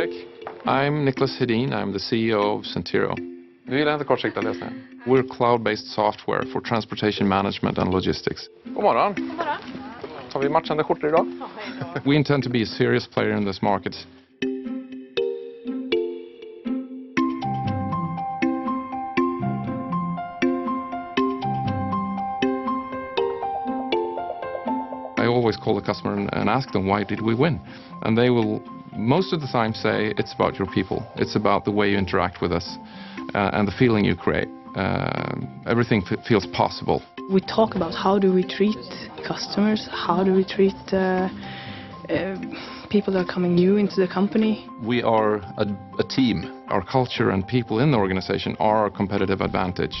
Fredrik. I'm Nicholas Hedin. I'm the CEO of Centiro. Du gillar inte kortsiktiga lösningar? We're cloud-based software for transportation management and logistics. God morgon. God morgon. Har vi matchande skjortor idag? We intend to be a serious player in this market. I always call the customer and ask them, why did we win? And they will most of the time say, it's about your people. It's about the way you interact with us and the feeling you create. Everything feels possible. We talk about how do we treat customers, how do we treat people that are coming new into the company. We are a team. Our culture and people in the organization are our competitive advantage.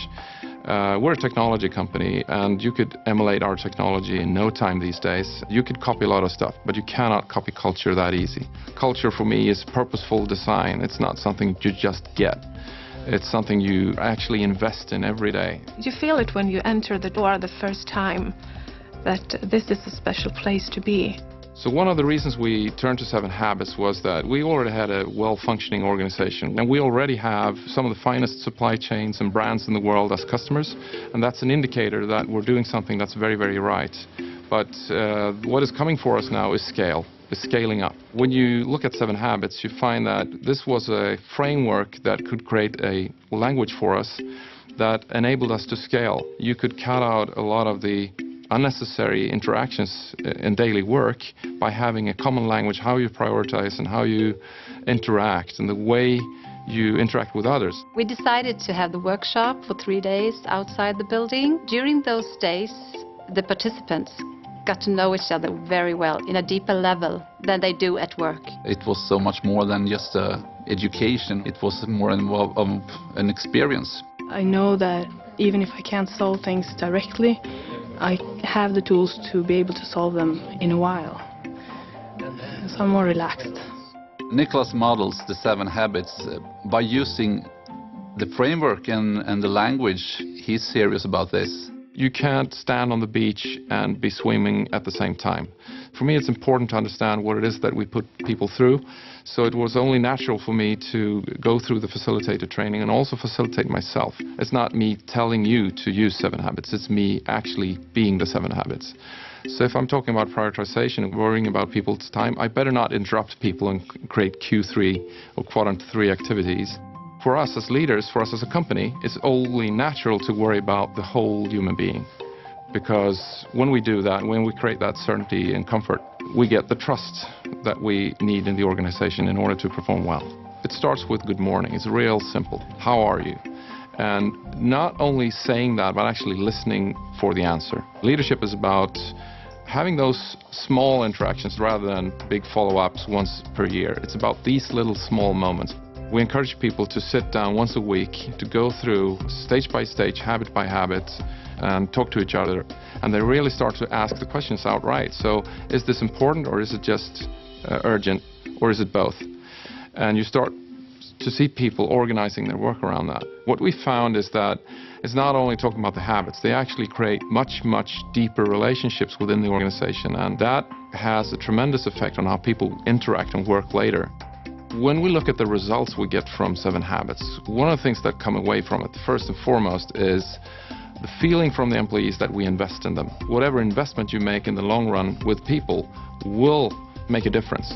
We're a technology company, and you could emulate our technology in no time these days. You could copy a lot of stuff, but you cannot copy culture that easy. Culture for me is purposeful design. It's not something you just get. It's something you actually invest in every day. You feel it when you enter the door the first time that this is a special place to be. So one of the reasons we turned to 7 Habits was that we already had a well-functioning organization, and we already have some of the finest supply chains and brands in the world as customers, and that's an indicator that we're doing something that's very, very right. But what is coming for us now is scale, is scaling up. When you look at 7 Habits, you find that this was a framework that could create a language for us that enabled us to scale. You could cut out a lot of the unnecessary interactions in daily work by having a common language, how you prioritize and how you interact and the way you interact with others. We decided to have the workshop for 3 days outside the building. During those days, the participants got to know each other very well in a deeper level than they do at work. It was so much more than just education. It was more of an experience. I know that even if I can't solve things directly, I have the tools to be able to solve them in a while. So I'm more relaxed. Nicholas models the 7 Habits by using the framework and the language. He's serious about this. You can't stand on the beach and be swimming at the same time. For me, it's important to understand what it is that we put people through. So it was only natural for me to go through the facilitator training and also facilitate myself. It's not me telling you to use 7 Habits, it's me actually being the 7 Habits. So if I'm talking about prioritization and worrying about people's time, I better not interrupt people and create Q3 or quadrant 3 activities. For us as leaders, for us as a company, it's only natural to worry about the whole human being. Because when we do that, when we create that certainty and comfort, we get the trust that we need in the organization in order to perform well. It starts with good morning. It's real simple. How are you? And not only saying that, but actually listening for the answer. Leadership is about having those small interactions rather than big follow-ups once per year. It's about these little small moments. We encourage people to sit down once a week to go through stage by stage, habit by habit, and talk to each other. And they really start to ask the questions outright. So is this important, or is it just urgent, or is it both? And you start to see people organizing their work around that. What we found is that it's not only talking about the habits, they actually create much, much deeper relationships within the organization. And that has a tremendous effect on how people interact and work later. When we look at the results we get from 7 Habits, one of the things that come away from it, first and foremost, is the feeling from the employees that we invest in them. Whatever investment you make in the long run with people will make a difference.